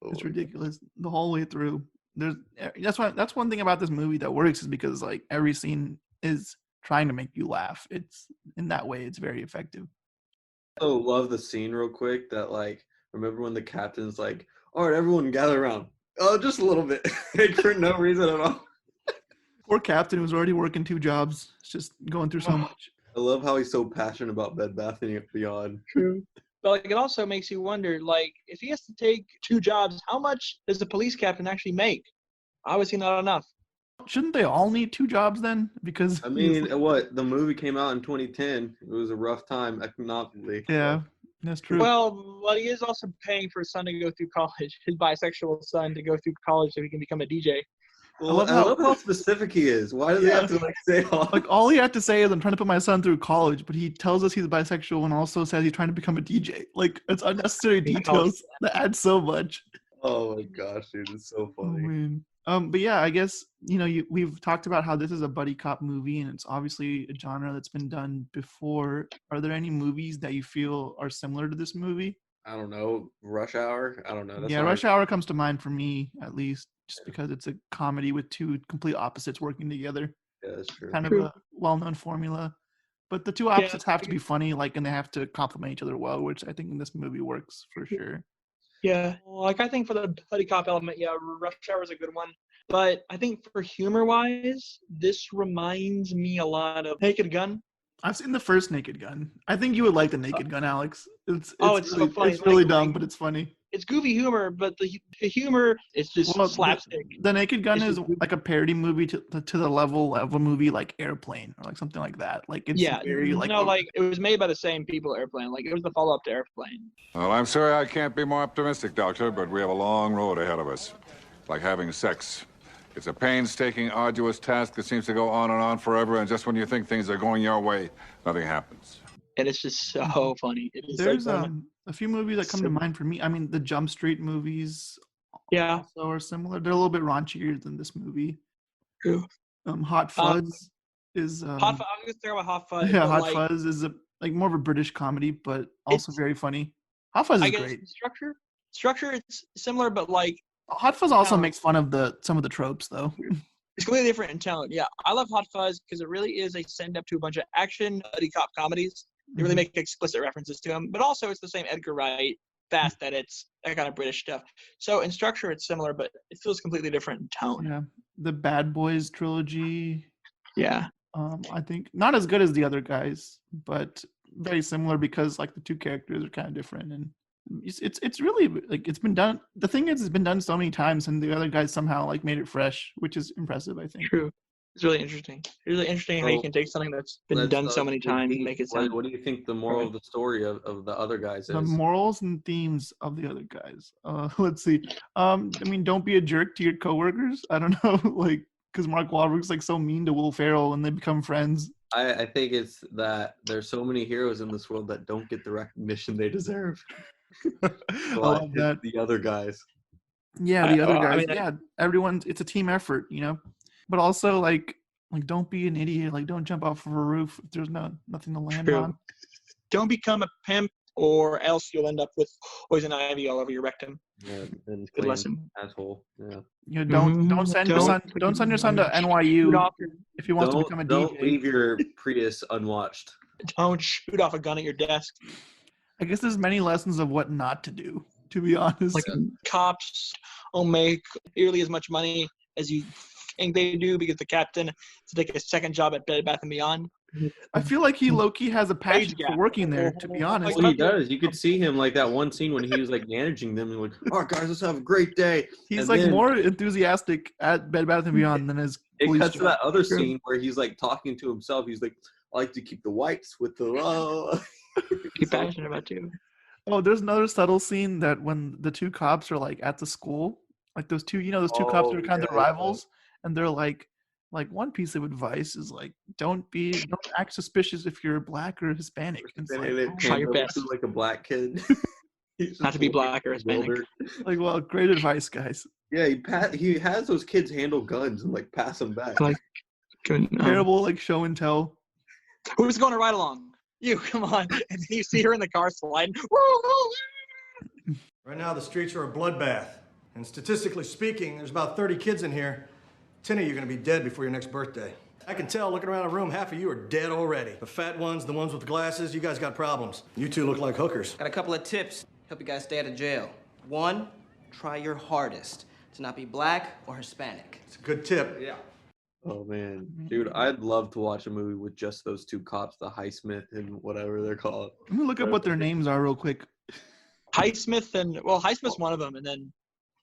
It's ridiculous the whole way through. That's one thing about this movie that works is because like every scene is trying to make you laugh. It's in that way it's very effective. I love the scene real quick that like remember when the captain's like, all right, everyone gather around. Oh, just a little bit. Like for no reason at all. Poor captain who's already working 2 jobs. It's just going through so much. I love how he's so passionate about Bed Bath & Beyond. True. But like it also makes you wonder, like, if he has to take 2 jobs, how much does the police captain actually make? Obviously not enough. Shouldn't they all need 2 jobs then? Because I mean, the movie came out in 2010. It was a rough time economically. Yeah, that's true. Well, he is also paying for his son to go through college, his bisexual son to go through college so he can become a DJ. Well, I love how specific he is. Why does he have to say all? Like all he had to say is, "I'm trying to put my son through college," but he tells us he's bisexual and also says he's trying to become a DJ. Like it's unnecessary details that add so much. Oh my gosh, dude, it's so funny. But yeah, I guess we've talked about how this is a buddy cop movie, and it's obviously a genre that's been done before. Are there any movies that you feel are similar to this movie? I don't know. Rush Hour. I don't know. That's Rush Hour comes to mind for me, at least, just because it's a comedy with 2 complete opposites working together. Yeah, that's true. Kind of a well-known formula, but the 2 opposites have to be funny, like, and they have to complement each other well, which I think in this movie works for sure. Yeah, like I think for the buddy cop element, Rush Hour is a good one. But I think for humor-wise, this reminds me a lot of Naked Gun. I've seen the first Naked Gun. I think you would like the Naked Gun, Alex. It's really, so funny. It's really dumb, but it's funny. It's goofy humor, but the humor is just slapstick. The Naked Gun is like a parody movie to the level of a movie like Airplane or like something like that. Like it's very like it was made by the same people. Airplane, like it was the follow-up to Airplane. Well, I'm sorry I can't be more optimistic, Doctor, but we have a long road ahead of us. Like having sex. It's a painstaking, arduous task that seems to go on and on forever, and just when you think things are going your way, nothing happens. and it's just so funny. It is There's so funny. a few movies that come to mind for me. I mean, the Jump Street movies Yeah. also are similar. They're a little bit raunchier than this movie. True. Hot Fuzz is Hot Fuzz. I was gonna talk about Hot Fuzz. yeah, but, Hot like, Fuzz is like more of a British comedy, but also very funny. Hot Fuzz I is guess great. structure it's similar, but like Hot Fuzz also makes fun of some of the tropes, though. it's completely different in tone. Yeah, I love Hot Fuzz because it really is a send up to a bunch of action buddy cop comedies. They really make explicit references to them, but also it's the same Edgar Wright, fast edits, that kind of British stuff. So in structure, it's similar, but it feels completely different in tone. Yeah, the Bad Boys trilogy. Yeah. I think not as good as the other guys, but very similar because like the two characters are kind of different, and it's really like it's been done. The thing is, it's been done so many times, and the other guys somehow like made it fresh, which is impressive. I think. True. It's really interesting. It's really interesting how you can take something that's been done so many times and make it sound. What do you think the moral of the story of the other guys is? The morals and themes of the other guys. Let's see. I mean, don't be a jerk to your coworkers. I don't know, like, because Mark Wahlberg's like so mean to Will Ferrell, and they become friends. I think it's that there's so many heroes in this world that don't get the recognition they deserve. I love that. The other guys. Yeah, the other guys. Yeah, everyone's. It's a team effort, you know. But also, like don't be an idiot. Like, don't jump off of a roof if there's nothing to land on. Don't become a pimp, or else you'll end up with poison ivy all over your rectum. Yeah, and good lesson. Asshole. Yeah. You know, don't send your son to NYU if he wants to become a DJ. Don't leave your Prius unwatched. Don't shoot off a gun at your desk. I guess there's many lessons of what not to do. To be honest, like cops will make nearly as much money as you think they do because the captain to take a second job at Bed Bath & Beyond. I feel like he low-key has a passion for working there, to be honest. Well, he does. You could see him like that one scene when he was like managing them and like, all right, guys, let's have a great day. He's and like then, more enthusiastic at Bed Bath & Beyond than his police cuts job. to that other scene where he's like talking to himself. He's like, I like to keep the whites with the low. He's passionate about you. Oh, there's another subtle scene that when the two cops are like at the school, like those two cops are kind of rivals, and they're like one piece of advice is like don't act suspicious if you're black or Hispanic. Try your best. Like a black kid. Not to be black or Hispanic. Like, well, great advice, guys. Yeah, he has those kids handle guns and like pass them back. Like terrible, like show and tell. Who's going to ride along? You, come on. And you see her in the car sliding. Right now, the streets are a bloodbath. And statistically speaking, there's about 30 kids in here. 10 of you are going to be dead before your next birthday. I can tell, looking around the room, half of you are dead already. The fat ones, the ones with glasses, you guys got problems. You two look like hookers. Got a couple of tips. Help you guys stay out of jail. 1, try your hardest to not be black or Hispanic. It's a good tip. Yeah. Oh man, dude, I'd love to watch a movie with just those two cops, the Highsmith and whatever they're called. Let me look up what their names are real quick. Highsmith Highsmith's one of them, and then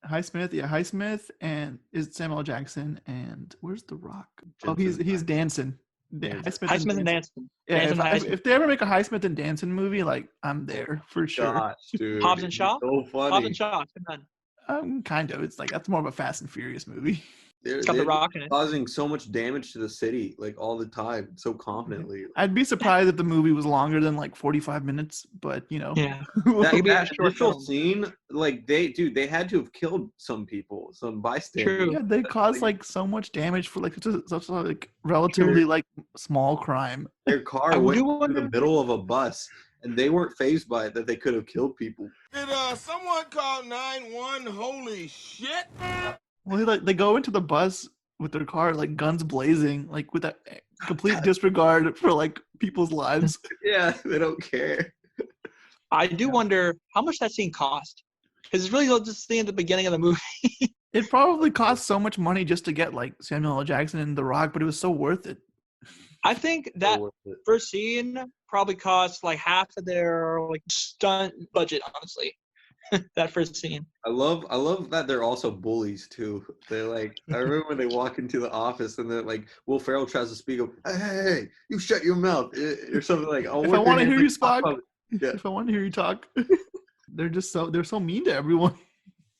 Highsmith and is Samuel Jackson, and where's The Rock? Oh, he's dancing. Highsmith and Danson. Yeah, if they ever make a Highsmith and Danson movie, like I'm there for sure. Gosh, dude, Hobbs and Shaw. So funny. Hobbs and Shaw. Come on. Kind of. It's like that's more of a Fast and Furious movie. It's got The Rock in it. Causing so much damage to the city, like all the time, so confidently. I'd be surprised if the movie was longer than like 45 minutes, but you know. Yeah. that initial scene, like they had to have killed some people, some bystanders. True. Yeah, they caused like so much damage for like such a like relatively like small crime. Their car went through the middle of a bus, and they weren't fazed by it that they could have killed people. Did someone call 911? Holy shit! Well, they go into the bus with their car, like guns blazing, like with that complete disregard for like people's lives. Yeah, they don't care. I do wonder how much that scene cost, because it's really just the beginning of the movie. It probably cost so much money just to get like Samuel L. Jackson and The Rock, but it was so worth it. I think that first scene probably cost like half of their like stunt budget, honestly. That first scene. I love that they're also bullies too. They're like, I remember when they walk into the office and they're like, Will Ferrell tries to speak up, hey, you shut your mouth or something like. Oh, if I want to hear you talk, if I want to hear you talk, they're so mean to everyone.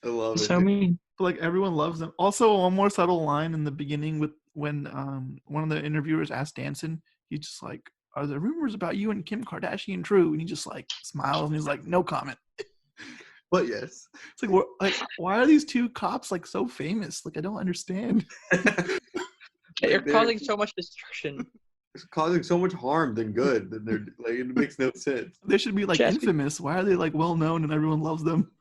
I love it. So mean. But, like everyone loves them. Also, one more subtle line in the beginning with when one of the interviewers asked Danson, he's just like, are the rumors about you and Kim Kardashian true? And he just like smiles and he's like, no comment. But yes, it's like why are these two cops like so famous? Like I don't understand. They're causing so much destruction. It's causing so much harm than good. That they're like it makes no sense. They should be like infamous. Why are they like well known and everyone loves them?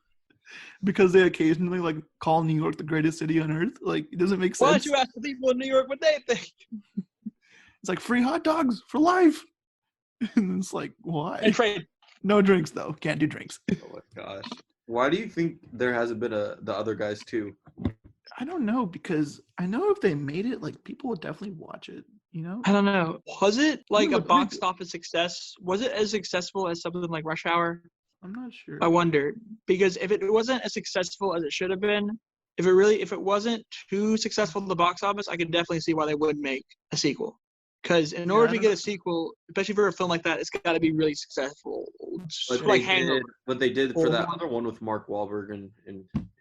Because they occasionally like call New York the greatest city on earth. Like it doesn't make sense. Why don't you ask the people in New York what they think? It's like free hot dogs for life. And it's like why? And trade. No drinks though. Can't do drinks. Oh my gosh. Why do you think there hasn't been the other guys too? I don't know, because I know if they made it, like people would definitely watch it. You know? I don't know. Was it like No, a box office success? Was it as successful as something like Rush Hour? I'm not sure. I wonder, because if it wasn't as successful as it should have been, if it wasn't too successful in the box office, I could definitely see why they would make a sequel. Because in order to get a sequel, especially for a film like that, it's got to be really successful. But they did for that other one with Mark Wahlberg and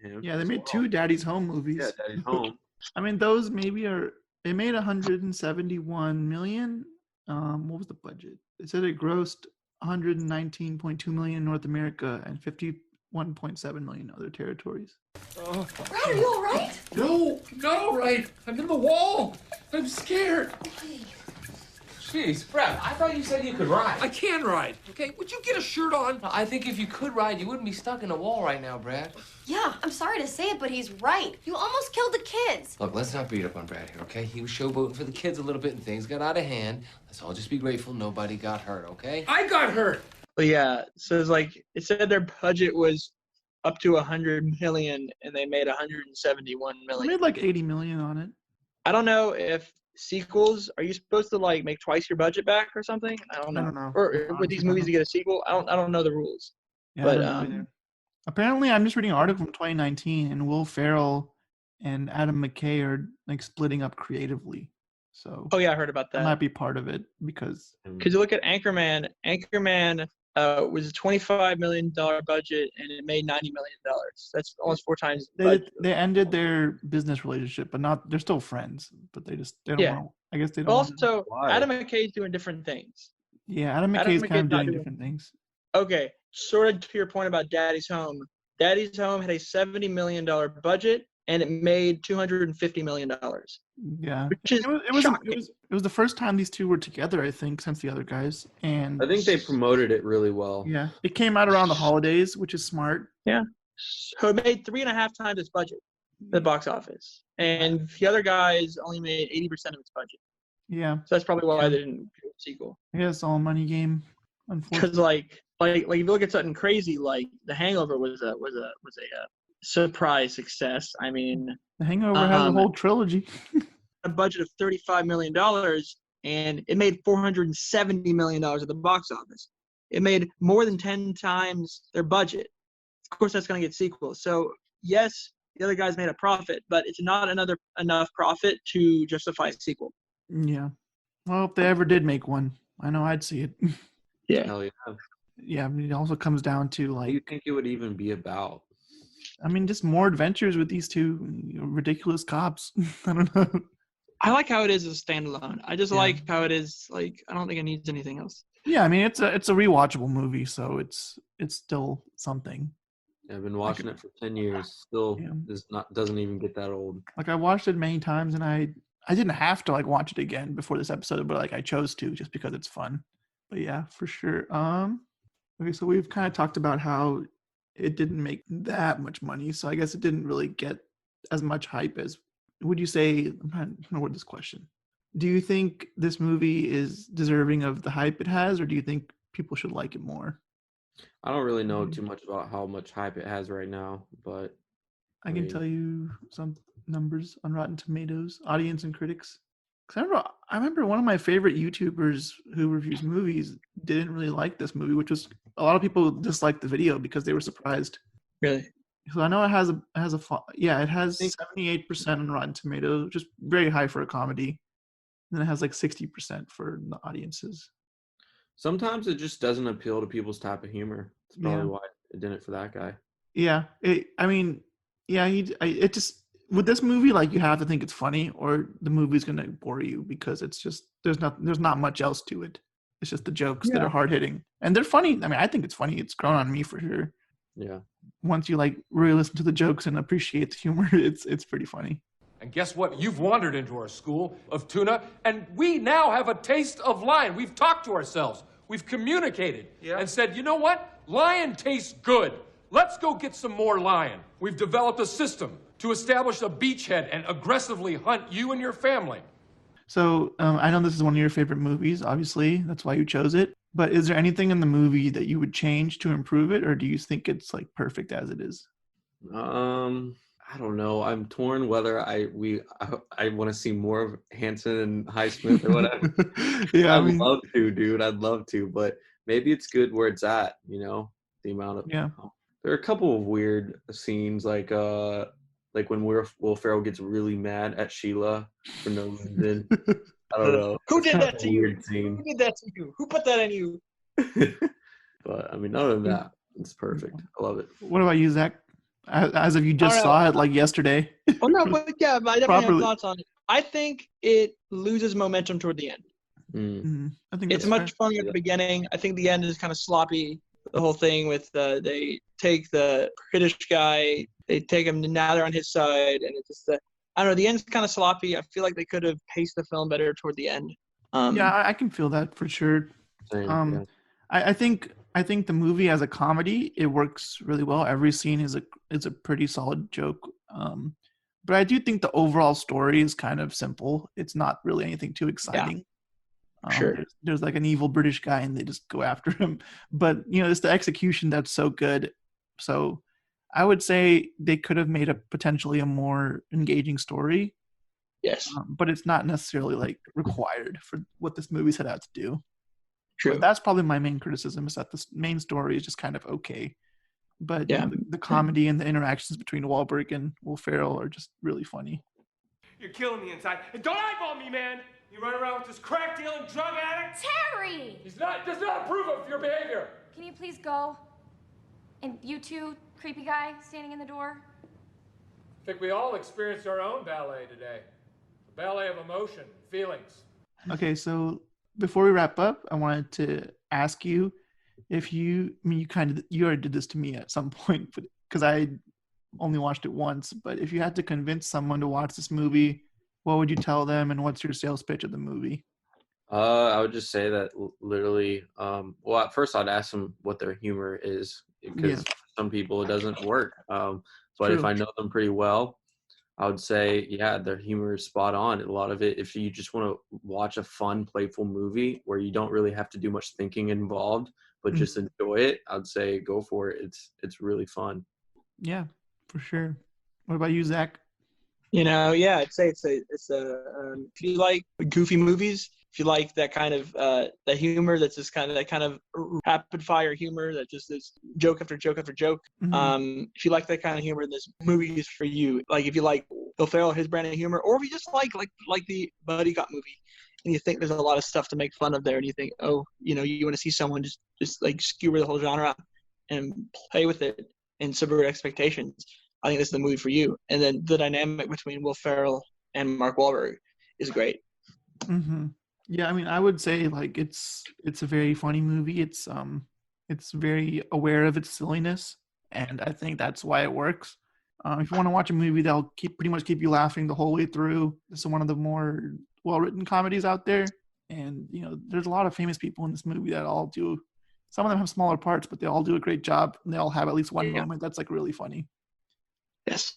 him. Yeah, they made two Daddy's Home movies. Yeah, Daddy's Home. I mean, those maybe they made 171 million. What was the budget? They said it grossed 119.2 million in North America and 51.7 million in other territories. Brad, are you all right? No, not all right. I'm in the wall. I'm scared. Jeez, Brad, I thought you said you could ride. I can ride. Okay, would you get a shirt on? I think if you could ride, you wouldn't be stuck in a wall right now, Brad. Yeah, I'm sorry to say it, but he's right. You almost killed the kids. Look, let's not beat up on Brad here, okay? He was showboating for the kids a little bit and things got out of hand. Let's all just be grateful nobody got hurt, okay? I got hurt. But yeah, so it's like it said their budget was up to 100 million and they made 171 They million. made like 80 million on it. I don't know if sequels are you supposed to like make twice your budget back or something? I don't know. Or with these movies to get a sequel, I don't know the rules. Yeah, but I don't know either. Apparently, I'm just reading an article from 2019, and Will Ferrell and Adam McKay are like splitting up creatively. So oh yeah, I heard about that. might be part of it because you look at Anchorman. Anchorman was a $25 million budget and it made $90 million. That's almost 4 times. they ended their business relationship, but they're still friends. But they don't want. I guess they don't. Also, Adam McKay's doing different things. Yeah, Adam McKay's kind of doing different things. Okay, sort of to your point about Daddy's Home. Daddy's Home had a $70 million budget and it made $250 million. Yeah, which is it was the first time these two were together, I think, since the other guys. And I think they promoted it really well. Yeah, it came out around the holidays, which is smart. Yeah, so it made 3.5 times its budget at the box office, and the other guys only made 80% of its budget. Yeah, so that's probably why they didn't do a sequel. Yeah, it's all a money game, unfortunately. Because like if you look at something crazy, like The Hangover was a surprise success. I mean, The Hangover has a whole trilogy. A budget of $35 million, and it made $470 million at the box office. It made more than 10 times their budget. Of course, that's going to get sequels. So, yes, the other guys made a profit, but it's not enough profit to justify a sequel. Yeah. Well, if they ever did make one, I know I'd see it. Yeah. Hell yeah. Yeah, I mean, it also comes down to like. What do you think it would even be about? I mean, just more adventures with these two ridiculous cops. I don't know. I like how it is as a standalone. I just like how it is. Like, I don't think it needs anything else. Yeah, I mean, it's a rewatchable movie, so it's still something. Yeah, I've been watching it for 10 years. Still, doesn't even get that old. Like I watched it many times, and I didn't have to like watch it again before this episode, but like I chose to just because it's fun. But yeah, for sure. Okay, so we've kind of talked about how it didn't make that much money, so I guess it didn't really get as much hype as. Would you say? I'm trying to word this question. Do you think this movie is deserving of the hype it has, or do you think people should like it more? I don't really know too much about how much hype it has right now, but I can tell you some numbers on Rotten Tomatoes, audience and critics. Because I remember one of my favorite YouTubers who reviews movies didn't really like this movie, which was a lot of people disliked the video because they were surprised. Really? So I know it has 78% on Rotten Tomatoes, which is very high for a comedy. And then it has like 60% for the audiences. Sometimes it just doesn't appeal to people's type of humor. That's probably why it didn't for that guy. Yeah, it just with this movie, like you have to think it's funny, or the movie's gonna bore you because it's just there's not much else to it. It's just the jokes that are hard hitting, and they're funny. I mean, I think it's funny. It's grown on me for sure. Yeah. Once you like really listen to the jokes and appreciate the humor, it's pretty funny. And guess what? You've wandered into our school of tuna, and we now have a taste of lion. We've talked to ourselves. We've communicated and said, you know what? Lion tastes good. Let's go get some more lion. We've developed a system to establish a beachhead and aggressively hunt you and your family. So I know this is one of your favorite movies, obviously. That's why you chose it. But is there anything in the movie that you would change to improve it, or do you think it's like perfect as it is? I don't know. I'm torn whether I want to see more of Hanson and Highsmith or whatever. Yeah, I'd love to, dude. I'd love to, but maybe it's good where it's at. You know, the amount of There are a couple of weird scenes, like when Will Ferrell gets really mad at Sheila for no reason. I don't know. Who did that to you? Weird scene. Who did that to you? Who put that on you? But I mean, other than that, it's perfect. I love it. What about you, Zach? As if you just saw it like yesterday. Well, no, but yeah, I definitely have thoughts on it. I think it loses momentum toward the end. I think It's much funnier at the beginning. I think the end is kind of sloppy. The whole thing with they take the British guy, they take him, now they're on his side, and it's just I don't know. The end's kind of sloppy. I feel like they could have paced the film better toward the end. Yeah, I can feel that for sure. Same, I think the movie as a comedy, it works really well. Every scene is a pretty solid joke. But I do think the overall story is kind of simple. It's not really anything too exciting. Sure. There's like an evil British guy and they just go after him. But it's the execution that's so good. So I would say they could have made potentially a more engaging story. Yes. But it's not necessarily like required for what this movie set out to do. True. But that's probably my main criticism, is that the main story is just kind of okay. But the comedy and the interactions between Wahlberg and Will Ferrell are just really funny. You're killing me inside. And don't eyeball me, man. You run around with this crack dealing drug addict. Terry! Does not approve of your behavior. Can you please go? And you two, creepy guy standing in the door. I think we all experienced our own ballet today. A ballet of emotion, feelings. Okay, so before we wrap up, I wanted to ask you if you already did this to me at some point, but because I only watched it once, but if you had to convince someone to watch this movie, what would you tell them, and what's your sales pitch of the movie? I would just say that literally, well, at first I'd ask them what their humor is, because for some people it doesn't work. But if I know them pretty well, I would say, their humor is spot on. A lot of it, if you just want to watch a fun, playful movie where you don't really have to do much thinking involved, but just enjoy it, I'd say go for it. It's really fun. Yeah, for sure. What about you, Zach? I'd say it's if you like goofy movies, if you like that kind of the humor that's just that kind of rapid fire humor that just is joke after joke after joke. If you like that kind of humor, this movie is for you. Like if you like Will Ferrell, his brand of humor, or if you just like the Buddy Cop movie, and you think there's a lot of stuff to make fun of there, and you think, you want to see someone just like skewer the whole genre and play with it and subvert expectations, I think this is the movie for you. And then the dynamic between Will Ferrell and Mark Wahlberg is great. Yeah, I mean, I would say like it's a very funny movie. It's very aware of its silliness, and I think that's why it works. If you want to watch a movie that'll pretty much keep you laughing the whole way through, this is one of the more well-written comedies out there. And there's a lot of famous people in this movie that all do. Some of them have smaller parts, but they all do a great job, and they all have at least one moment that's like really funny. Yes.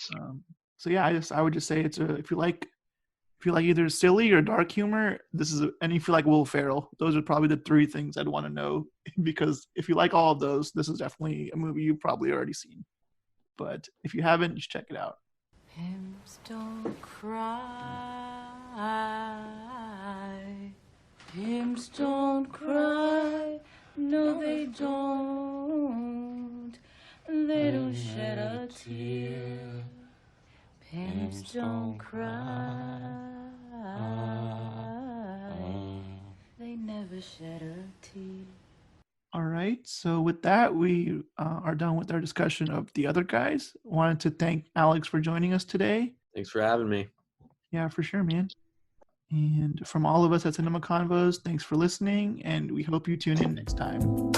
So yeah, I would just say if you like either silly or dark humor, and if you like Will Ferrell, those are probably the three things I'd want to know, because if you like all of those, this is definitely a movie you've probably already seen. But if you haven't, just check it out. Pimps don't cry. Pimps don't cry. No, they don't. They don't shed a tear. Pimps don't cry. They never shed a tear. All right. So with that, we are done with our discussion of The Other Guys. Wanted to thank Alex for joining us today. Thanks for having me. Yeah, for sure, man. And from all of us at Cinema Convos, thanks for listening, and we hope you tune in next time.